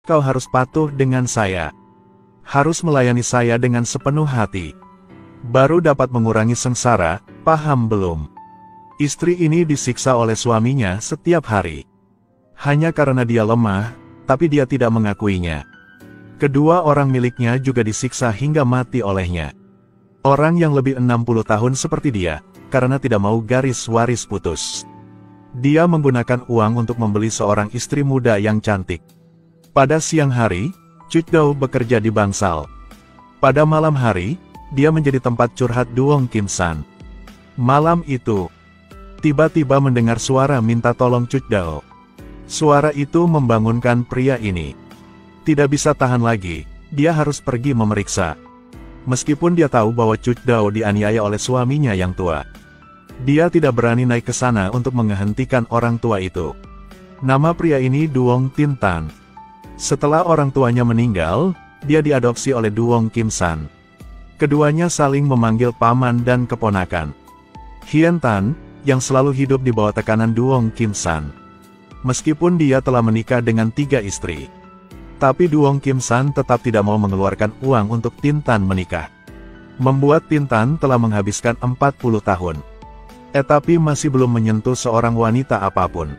kau harus patuh dengan saya. Harus melayani saya dengan sepenuh hati. Baru dapat mengurangi sengsara, paham belum? Istri ini disiksa oleh suaminya setiap hari. Hanya karena dia lemah, tapi dia tidak mengakuinya. Kedua orang miliknya juga disiksa hingga mati olehnya. Orang yang lebih 60 tahun seperti dia, karena tidak mau garis waris putus. Dia menggunakan uang untuk membeli seorang istri muda yang cantik. Pada siang hari, Chutdao bekerja di bangsal. Pada malam hari, dia menjadi tempat curhat Duong Kim San. Malam itu, tiba-tiba mendengar suara minta tolong Chutdao. Suara itu membangunkan pria ini. Tidak bisa tahan lagi, dia harus pergi memeriksa. Meskipun dia tahu bahwa Chutdao dianiaya oleh suaminya yang tua. Dia tidak berani naik ke sana untuk menghentikan orang tua itu. Nama pria ini Duong Tin Tan. Setelah orang tuanya meninggal, dia diadopsi oleh Duong Kim San. Keduanya saling memanggil paman dan keponakan. Hien Tan, yang selalu hidup di bawah tekanan Duong Kim San. Meskipun dia telah menikah dengan 3 istri. Tapi Duong Kim San tetap tidak mau mengeluarkan uang untuk Tin Tan menikah. Membuat Tin Tan telah menghabiskan 40 tahun. Tapi masih belum menyentuh seorang wanita apapun.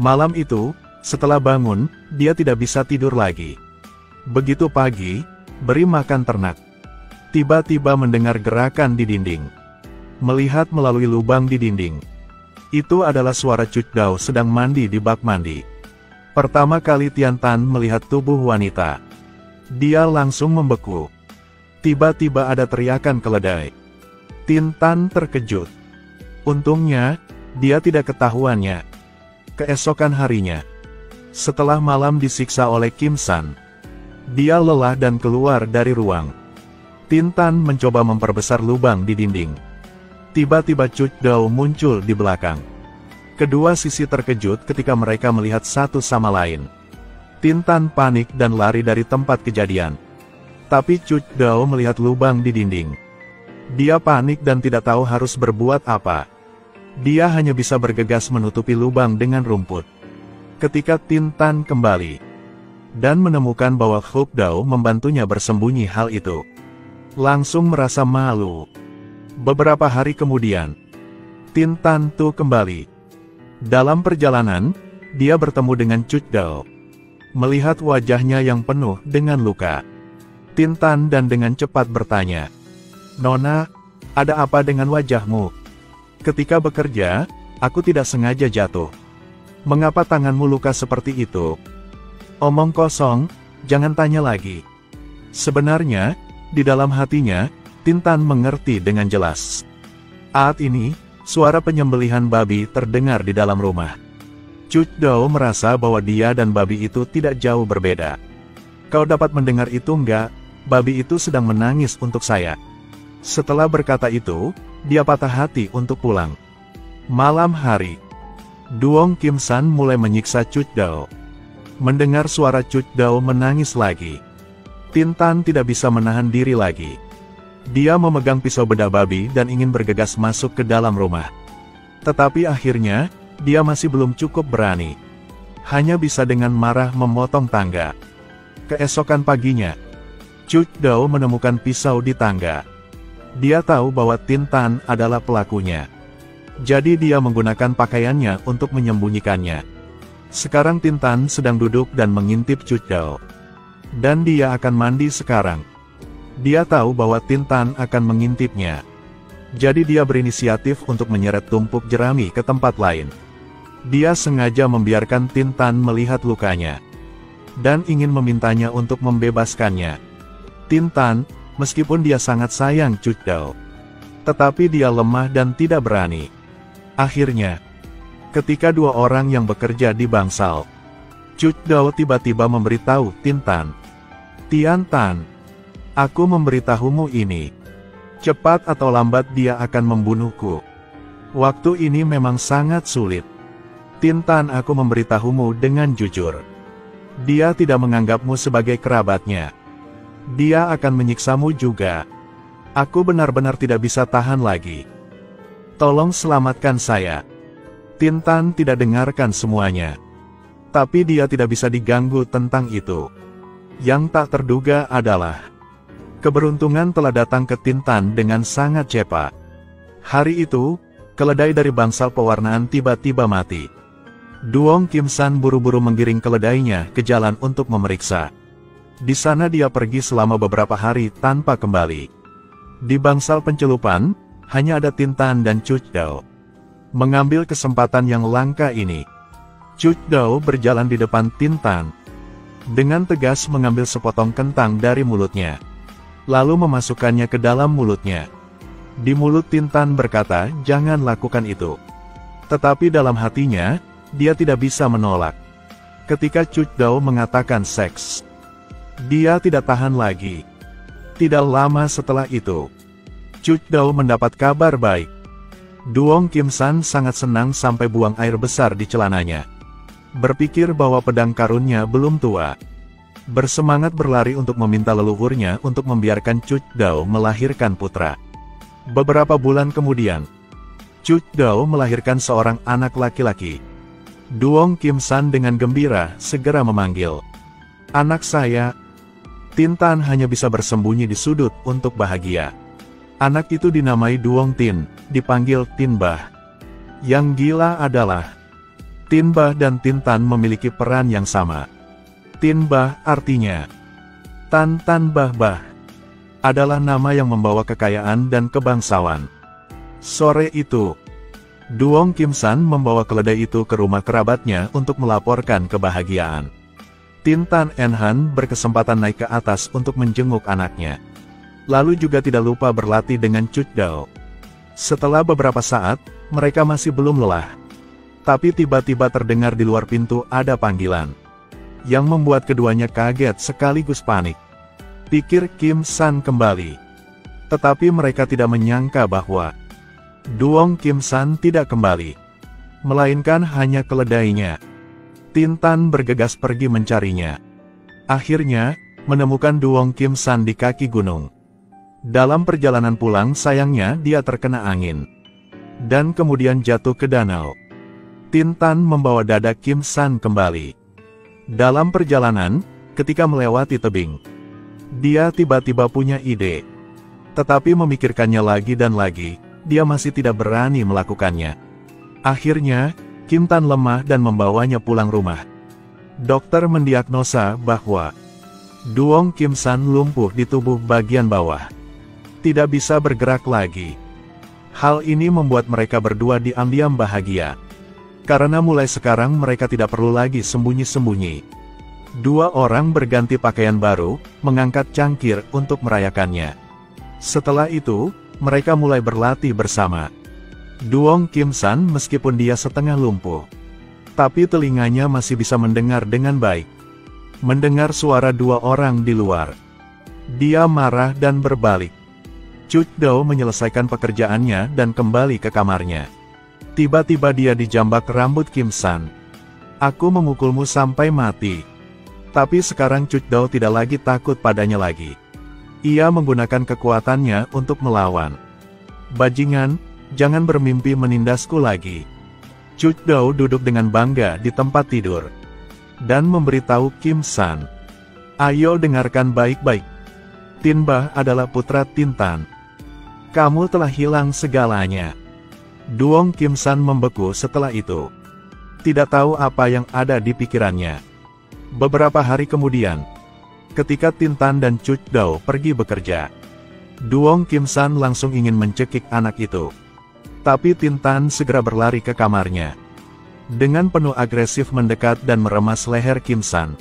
Malam itu, setelah bangun, dia tidak bisa tidur lagi. Begitu pagi, beri makan ternak. Tiba-tiba mendengar gerakan di dinding. Melihat melalui lubang di dinding. Itu adalah suara Chutdao sedang mandi di bak mandi. Pertama kali Tian Tan melihat tubuh wanita. Dia langsung membeku. Tiba-tiba ada teriakan keledai. Tin Tan terkejut. Untungnya, dia tidak ketahuannya. Keesokan harinya, setelah malam disiksa oleh Kim San, dia lelah dan keluar dari ruang. Tin Tan mencoba memperbesar lubang di dinding. Tiba-tiba Chutdao muncul di belakang. Kedua sisi terkejut ketika mereka melihat satu sama lain. Tin Tan panik dan lari dari tempat kejadian. Tapi Chutdao melihat lubang di dinding. Dia panik dan tidak tahu harus berbuat apa. Dia hanya bisa bergegas menutupi lubang dengan rumput. Ketika Tin Tan kembali dan menemukan bahwa Chutdao membantunya bersembunyi hal itu, langsung merasa malu. Beberapa hari kemudian, Tin Tan tuh kembali. Dalam perjalanan, dia bertemu dengan Chutdao. Melihat wajahnya yang penuh dengan luka, Tin Tan dan dengan cepat bertanya, "Nona, ada apa dengan wajahmu? Ketika bekerja, aku tidak sengaja jatuh. Mengapa tanganmu luka seperti itu?" Omong kosong, jangan tanya lagi. Sebenarnya, di dalam hatinya, Tin Tan mengerti dengan jelas. Saat ini, suara penyembelihan babi terdengar di dalam rumah. Chutdao merasa bahwa dia dan babi itu tidak jauh berbeda. "Kau dapat mendengar itu enggak? Babi itu sedang menangis untuk saya." Setelah berkata itu, dia patah hati untuk pulang. Malam hari, Duong Kim San mulai menyiksa Chutdao. Mendengar suara Chutdao menangis lagi, Tin Tan tidak bisa menahan diri lagi. Dia memegang pisau bedah babi dan ingin bergegas masuk ke dalam rumah. Tetapi akhirnya, dia masih belum cukup berani. Hanya bisa dengan marah memotong tangga. Keesokan paginya, Chutdao menemukan pisau di tangga. Dia tahu bahwa Tin Tan adalah pelakunya. Jadi dia menggunakan pakaiannya untuk menyembunyikannya. Sekarang Tin Tan sedang duduk dan mengintip Chutdao. Dan dia akan mandi sekarang. Dia tahu bahwa Tin Tan akan mengintipnya. Jadi dia berinisiatif untuk menyeret tumpuk jerami ke tempat lain. Dia sengaja membiarkan Tin Tan melihat lukanya. Dan ingin memintanya untuk membebaskannya. Tin Tan, meskipun dia sangat sayang Chutdao, tetapi dia lemah dan tidak berani. Akhirnya, ketika dua orang yang bekerja di bangsal, Chutdao tiba-tiba memberitahu Tin Tan, "Tian Tan, aku memberitahumu ini. Cepat atau lambat dia akan membunuhku. Waktu ini memang sangat sulit. Tin Tan, aku memberitahumu dengan jujur. Dia tidak menganggapmu sebagai kerabatnya. Dia akan menyiksamu juga. Aku benar-benar tidak bisa tahan lagi. Tolong selamatkan saya." Tin Tan tidak dengarkan semuanya. Tapi dia tidak bisa diganggu tentang itu. Yang tak terduga adalah keberuntungan telah datang ke Tintan dengan sangat cepat. Hari itu, keledai dari bangsal pewarnaan tiba-tiba mati. Duong Kim San buru-buru menggiring keledainya ke jalan untuk memeriksa. Di sana dia pergi selama beberapa hari tanpa kembali. Di bangsal pencelupan, hanya ada Tintan dan Chuchdao. Mengambil kesempatan yang langka ini, Chuchdao berjalan di depan Tintan. Dengan tegas mengambil sepotong kentang dari mulutnya. Lalu memasukkannya ke dalam mulutnya. Di mulut Tintan berkata, "Jangan lakukan itu." Tetapi dalam hatinya, dia tidak bisa menolak. Ketika Chuchdao mengatakan seks, dia tidak tahan lagi. Tidak lama setelah itu, Chuchdao mendapat kabar baik. Duong Kim San sangat senang sampai buang air besar di celananya. Berpikir bahwa pedang karunnya belum tua. Bersemangat berlari untuk meminta leluhurnya untuk membiarkan Chuchdao melahirkan putra. Beberapa bulan kemudian, Chuchdao melahirkan seorang anak laki-laki. Duong Kim San dengan gembira segera memanggil, "Anak saya." Tintan hanya bisa bersembunyi di sudut untuk bahagia. Anak itu dinamai Duong Tin, dipanggil Tinbah. Yang gila adalah, Tinbah dan Tintan memiliki peran yang sama. Tinbah artinya Tan Bah Bah, adalah nama yang membawa kekayaan dan kebangsawan. Sore itu, Duong Kim San membawa keledai itu ke rumah kerabatnya untuk melaporkan kebahagiaan. Tintan Enhan berkesempatan naik ke atas untuk menjenguk anaknya. Lalu juga tidak lupa berlatih dengan Chuchdao. Setelah beberapa saat, mereka masih belum lelah. Tapi tiba-tiba terdengar di luar pintu ada panggilan, yang membuat keduanya kaget sekaligus panik. Pikir Kim San kembali. Tetapi mereka tidak menyangka bahwa Duong Kim San tidak kembali, melainkan hanya keledainya. Tintan bergegas pergi mencarinya. Akhirnya, menemukan Duong Kim San di kaki gunung. Dalam perjalanan pulang sayangnya dia terkena angin. Dan kemudian jatuh ke danau. Tintan membawa dada Kim San kembali. Dalam perjalanan, ketika melewati tebing, dia tiba-tiba punya ide. Tetapi memikirkannya lagi dan lagi, dia masih tidak berani melakukannya. Akhirnya, Kim Tan lemah dan membawanya pulang rumah. Dokter mendiagnosa bahwa Duong Kim San lumpuh di tubuh bagian bawah. Tidak bisa bergerak lagi. Hal ini membuat mereka berdua diam-diam bahagia. Karena mulai sekarang mereka tidak perlu lagi sembunyi-sembunyi. Dua orang berganti pakaian baru, mengangkat cangkir untuk merayakannya. Setelah itu, mereka mulai berlatih bersama. Duong Kim San meskipun dia setengah lumpuh, tapi telinganya masih bisa mendengar dengan baik. Mendengar suara dua orang di luar. Dia marah dan berbalik. Chuchdao menyelesaikan pekerjaannya dan kembali ke kamarnya. Tiba-tiba dia dijambak rambut Kim San. "Aku memukulmu sampai mati." Tapi sekarang Chuchdao tidak lagi takut padanya lagi. Ia menggunakan kekuatannya untuk melawan. "Bajingan, jangan bermimpi menindasku lagi." Chuchdao duduk dengan bangga di tempat tidur. Dan memberitahu Kim San, "Ayo dengarkan baik-baik. Tinbah adalah putra Tintan. Kamu telah hilang segalanya." Duong Kim San membeku setelah itu. Tidak tahu apa yang ada di pikirannya. Beberapa hari kemudian, ketika Tintan dan Chuchdao pergi bekerja, Duong Kim San langsung ingin mencekik anak itu. Tapi Tintan segera berlari ke kamarnya. Dengan penuh agresif mendekat dan meremas leher Kim San.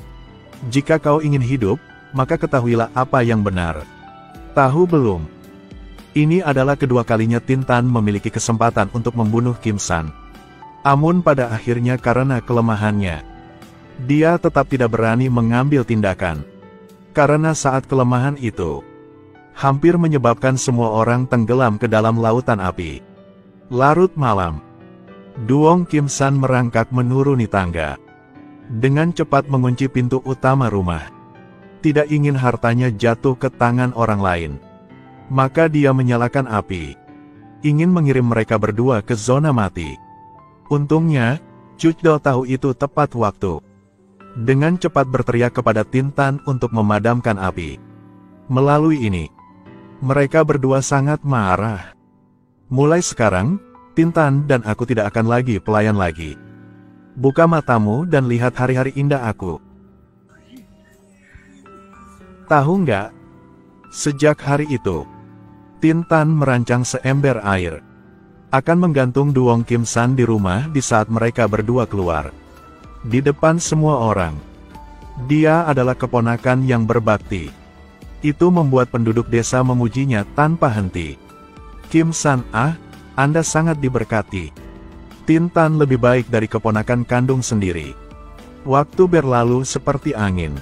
"Jika kau ingin hidup, maka ketahuilah apa yang benar. Tahu belum?" Ini adalah kedua kalinya Tintan memiliki kesempatan untuk membunuh Kim San. Namun pada akhirnya karena kelemahannya, dia tetap tidak berani mengambil tindakan. Karena saat kelemahan itu, hampir menyebabkan semua orang tenggelam ke dalam lautan api. Larut malam, Duong Kim San merangkak menuruni tangga. Dengan cepat mengunci pintu utama rumah. Tidak ingin hartanya jatuh ke tangan orang lain. Maka dia menyalakan api. Ingin mengirim mereka berdua ke zona mati. Untungnya, Chuchdao tahu itu tepat waktu. dengan cepat berteriak kepada Tintan untuk memadamkan api. Melalui ini, mereka berdua sangat marah. Mulai sekarang, Tintan dan aku tidak akan lagi pelayan lagi. Buka matamu dan lihat hari-hari indah aku. Tahu nggak? Sejak hari itu, Tintan merancang seember air akan menggantung Duong Kim San di rumah di saat mereka berdua keluar. Di depan semua orang, dia adalah keponakan yang berbakti. Itu membuat penduduk desa memujinya tanpa henti. Kim San, Anda sangat diberkati. Tintan lebih baik dari keponakan kandung sendiri. Waktu berlalu seperti angin.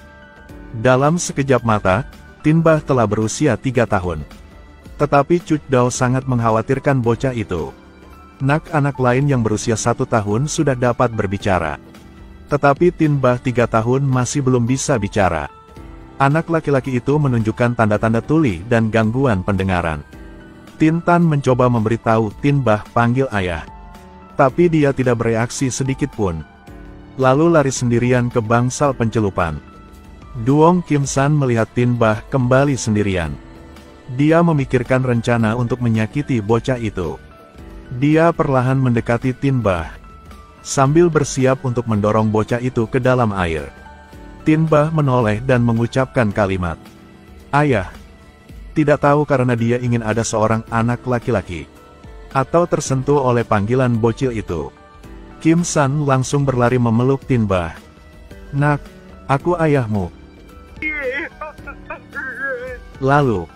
Dalam sekejap mata, Tinbah telah berusia 3 tahun. Tetapi Cucdao sangat mengkhawatirkan bocah itu. Anak-anak lain yang berusia 1 tahun sudah dapat berbicara. Tetapi Tinbah 3 tahun masih belum bisa bicara. Anak laki-laki itu menunjukkan tanda-tanda tuli dan gangguan pendengaran. Tintan mencoba memberitahu Tinbah panggil ayah. Tapi dia tidak bereaksi sedikit pun. Lalu lari sendirian ke bangsal pencelupan. Duong Kim San melihat Tinbah kembali sendirian. Dia memikirkan rencana untuk menyakiti bocah itu. Dia perlahan mendekati Tinbah, sambil bersiap untuk mendorong bocah itu ke dalam air. Tinbah menoleh dan mengucapkan kalimat, "Ayah." Tidak tahu karena dia ingin ada seorang anak laki-laki, atau tersentuh oleh panggilan bocil itu. Kim San langsung berlari memeluk Tinbah. "Nak, aku ayahmu." Lalu,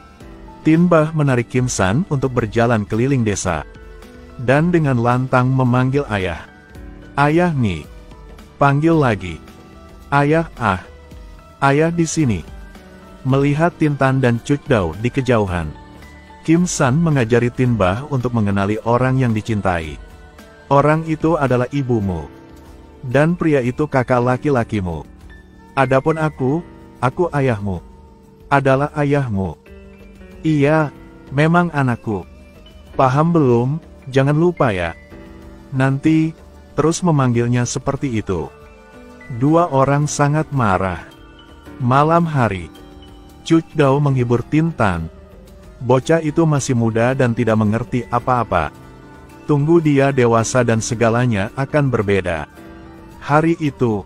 Tinbah menarik Kim San untuk berjalan keliling desa. Dan dengan lantang memanggil ayah. "Ayah nih." Panggil lagi. "Ayah, Ayah di sini." Melihat Tintan dan Cucdao di kejauhan, Kim San mengajari Tinbah untuk mengenali orang yang dicintai. Orang itu adalah ibumu. Dan pria itu kakak laki-lakimu. Adapun aku ayahmu. Adalah ayahmu. Iya, memang anakku. Paham belum? Jangan lupa ya. Nanti, terus memanggilnya seperti itu. Dua orang sangat marah. Malam hari, Cucdao menghibur Tintan. Bocah itu masih muda dan tidak mengerti apa-apa. Tunggu dia dewasa dan segalanya akan berbeda. Hari itu,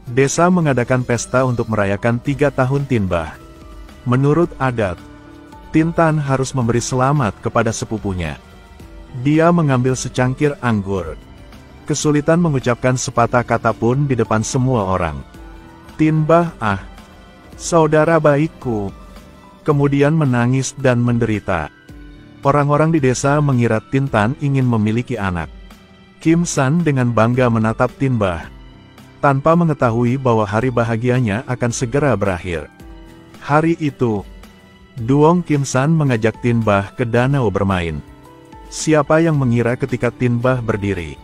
desa mengadakan pesta untuk merayakan 3 tahun Tinbah. Menurut adat, Tintan harus memberi selamat kepada sepupunya. Dia mengambil secangkir anggur. Kesulitan mengucapkan sepatah kata pun di depan semua orang. Tinbah, saudara baikku. Kemudian menangis dan menderita. Orang-orang di desa mengira Tintan ingin memiliki anak. Kim San dengan bangga menatap Tinbah, tanpa mengetahui bahwa hari bahagianya akan segera berakhir. Hari itu, Duong Kim San mengajak Tinbah ke danau bermain. Siapa yang mengira ketika Tinbah berdiri,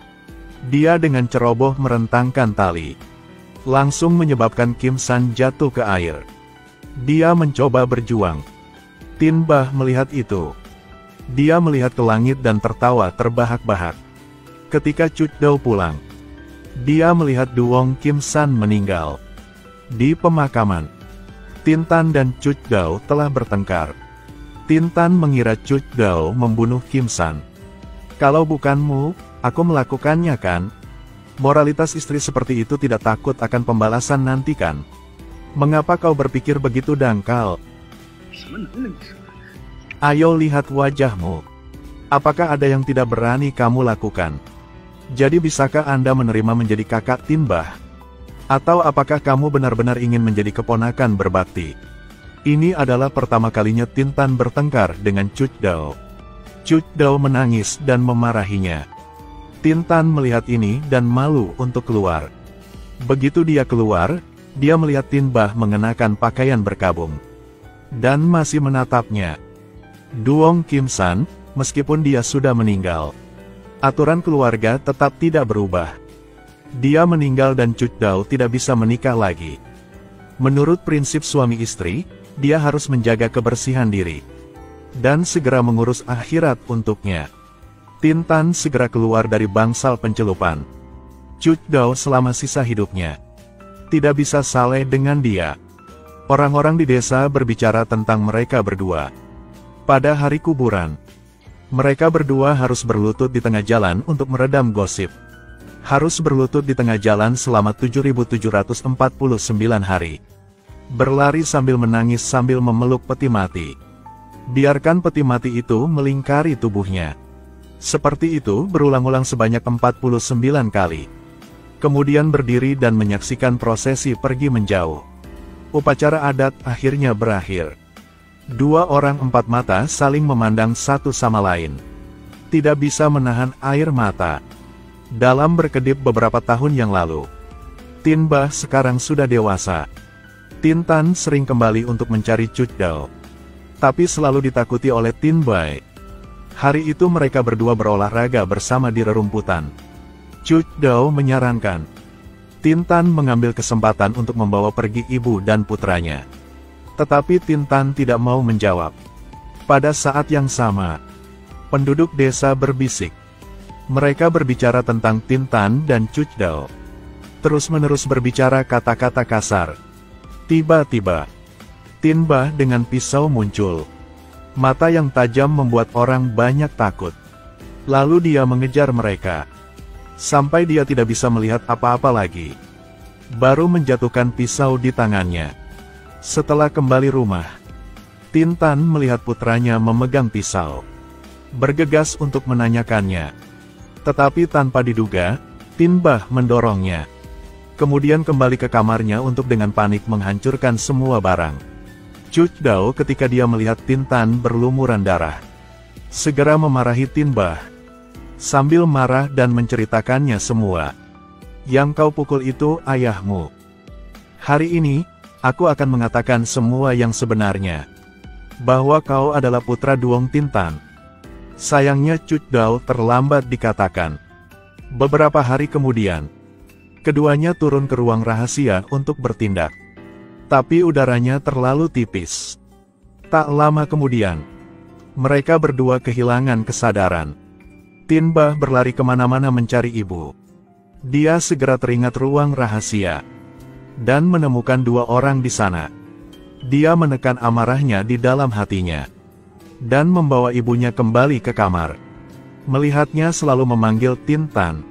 dia dengan ceroboh merentangkan tali, langsung menyebabkan Kim San jatuh ke air. Dia mencoba berjuang. Tinbah melihat itu. Dia melihat ke langit dan tertawa terbahak-bahak. Ketika Cucdao pulang, dia melihat Duong Kim San meninggal. Di pemakaman, Tintan dan Cucdao telah bertengkar. Tintan mengira Cucdao membunuh Kim San. Kalau bukanmu, aku melakukannya kan? Moralitas istri seperti itu tidak takut akan pembalasan nanti kan? Mengapa kau berpikir begitu dangkal? Ayo lihat wajahmu. Apakah ada yang tidak berani kamu lakukan? Jadi bisakah Anda menerima menjadi kakak Tinbah? Atau apakah kamu benar-benar ingin menjadi keponakan berbakti? Ini adalah pertama kalinya Tintan bertengkar dengan Cucdao. Cucdao menangis dan memarahinya. Tintan melihat ini dan malu untuk keluar. Begitu dia keluar, dia melihat Tinbah mengenakan pakaian berkabung. Dan masih menatapnya. Duong Kim San, meskipun dia sudah meninggal, aturan keluarga tetap tidak berubah. Dia meninggal dan Cucdao tidak bisa menikah lagi. Menurut prinsip suami istri, dia harus menjaga kebersihan diri dan segera mengurus akhirat untuknya. Tintan segera keluar dari bangsal pencelupan. Cucdao selama sisa hidupnya Tidak bisa saleh dengan dia. Orang-orang di desa berbicara tentang mereka berdua. Pada hari kuburan, mereka berdua harus berlutut di tengah jalan untuk meredam gosip. Harus berlutut di tengah jalan selama 7.749 hari. Berlari sambil menangis sambil memeluk peti mati. Biarkan peti mati itu melingkari tubuhnya. Seperti itu berulang-ulang sebanyak 49 kali. Kemudian berdiri dan menyaksikan prosesi pergi menjauh. Upacara adat akhirnya berakhir. Dua orang empat mata saling memandang satu sama lain. Tidak bisa menahan air mata. Dalam berkedip beberapa tahun yang lalu, Tin Bah sekarang sudah dewasa. Tin Tan sering kembali untuk mencari Cuc Dao, tapi selalu ditakuti oleh Tin Bai. Hari itu mereka berdua berolahraga bersama di rerumputan. Cuc Dao menyarankan Tin Tan mengambil kesempatan untuk membawa pergi ibu dan putranya. Tetapi Tin Tan tidak mau menjawab. Pada saat yang sama, penduduk desa berbisik. Mereka berbicara tentang Tin Tan dan Cuc Dao. Terus-menerus berbicara kata-kata kasar. Tiba-tiba, Tin Bah dengan pisau muncul. Mata yang tajam membuat orang banyak takut. Lalu dia mengejar mereka. Sampai dia tidak bisa melihat apa-apa lagi. Baru menjatuhkan pisau di tangannya. Setelah kembali rumah, Tin Tan melihat putranya memegang pisau. Bergegas untuk menanyakannya. Tetapi tanpa diduga, Tin Bah mendorongnya. Kemudian kembali ke kamarnya untuk dengan panik menghancurkan semua barang. Cuc Dao ketika dia melihat Tin Tan berlumuran darah, segera memarahi Tin Bah. Sambil marah dan menceritakannya semua. Yang kau pukul itu ayahmu. Hari ini, aku akan mengatakan semua yang sebenarnya. Bahwa kau adalah putra Duong Tin Tan. Sayangnya Cuc Dao terlambat dikatakan. Beberapa hari kemudian, keduanya turun ke ruang rahasia untuk bertindak. Tapi udaranya terlalu tipis. Tak lama kemudian, mereka berdua kehilangan kesadaran. Tin Bah berlari kemana-mana mencari ibu. Dia segera teringat ruang rahasia. Dan menemukan dua orang di sana. Dia menekan amarahnya di dalam hatinya. Dan membawa ibunya kembali ke kamar. Melihatnya selalu memanggil Tin Tan.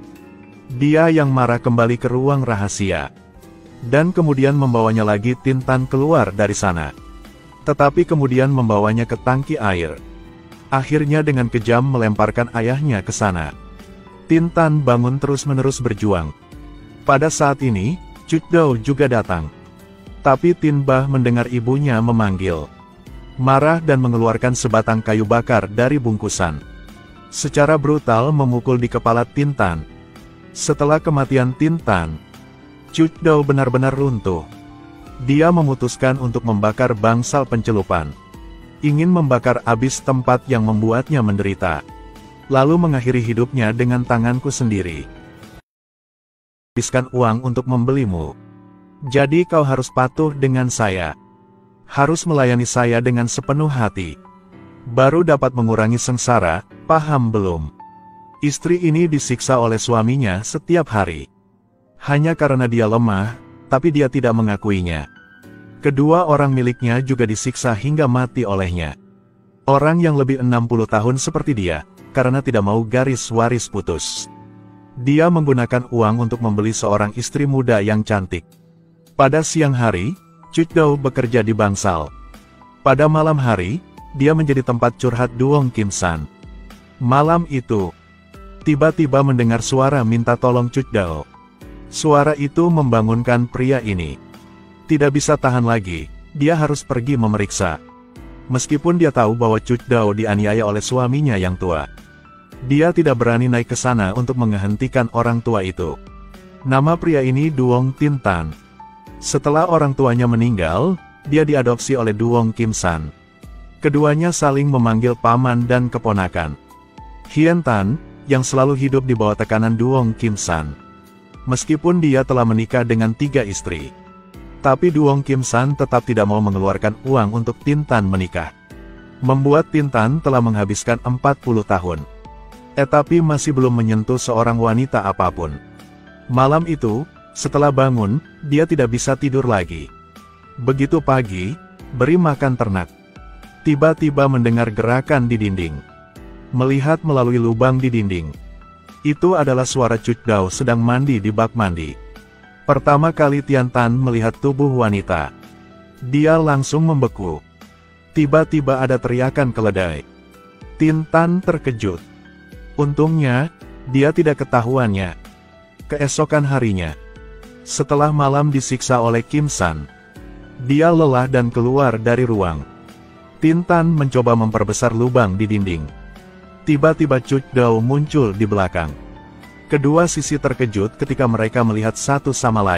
Dia yang marah kembali ke ruang rahasia. Dan kemudian membawanya lagi Tin Tan keluar dari sana. Tetapi kemudian membawanya ke tangki air. Akhirnya dengan kejam melemparkan ayahnya ke sana. Tin Tan bangun terus-menerus berjuang. Pada saat ini, Cuc Dao juga datang. Tapi Tin Bah mendengar ibunya memanggil. Marah dan mengeluarkan sebatang kayu bakar dari bungkusan. Secara brutal memukul di kepala Tin Tan. Setelah kematian Tin Tan, Cuc Dao benar-benar runtuh. Dia memutuskan untuk membakar bangsal pencelupan. Ingin membakar habis tempat yang membuatnya menderita. Lalu mengakhiri hidupnya dengan tanganku sendiri. Habiskan uang untuk membelimu. Jadi kau harus patuh dengan saya. Harus melayani saya dengan sepenuh hati. Baru dapat mengurangi sengsara, paham belum? Istri ini disiksa oleh suaminya setiap hari. Hanya karena dia lemah, tapi dia tidak mengakuinya. Kedua orang miliknya juga disiksa hingga mati olehnya. Orang yang lebih 60 tahun seperti dia, karena tidak mau garis waris putus. Dia menggunakan uang untuk membeli seorang istri muda yang cantik. Pada siang hari, Cuc Dao bekerja di bangsal. Pada malam hari, dia menjadi tempat curhat Duong Kim San. Malam itu, tiba-tiba mendengar suara minta tolong Cuc Dao. Suara itu membangunkan pria ini. Tidak bisa tahan lagi, dia harus pergi memeriksa. Meskipun dia tahu bahwa Cuc Dao dianiaya oleh suaminya yang tua. Dia tidak berani naik ke sana untuk menghentikan orang tua itu. Nama pria ini Duong Tin Tan. Setelah orang tuanya meninggal, dia diadopsi oleh Duong Kim San. Keduanya saling memanggil paman dan keponakan. Hien Tan, yang selalu hidup di bawah tekanan Duong Kim San. Meskipun dia telah menikah dengan 3 istri. Tapi Duong Kim San tetap tidak mau mengeluarkan uang untuk Tin Tan menikah. Membuat Tin Tan telah menghabiskan 40 tahun. Tapi masih belum menyentuh seorang wanita apapun. Malam itu, Setelah bangun, dia tidak bisa tidur lagi. Begitu pagi, beri makan ternak. Tiba-tiba mendengar gerakan di dinding. Melihat melalui lubang di dinding. Itu adalah suara Cuc Dao sedang mandi di bak mandi. Pertama kali Tian Tan melihat tubuh wanita. Dia langsung membeku. Tiba-tiba ada teriakan keledai. Tian Tan terkejut. Untungnya, dia tidak ketahuannya. Keesokan harinya, setelah malam disiksa oleh Kim San, dia lelah dan keluar dari ruang. Tian Tan mencoba memperbesar lubang di dinding. Tiba-tiba Cuc Dao muncul di belakang. Kedua sisi terkejut ketika mereka melihat satu sama lain.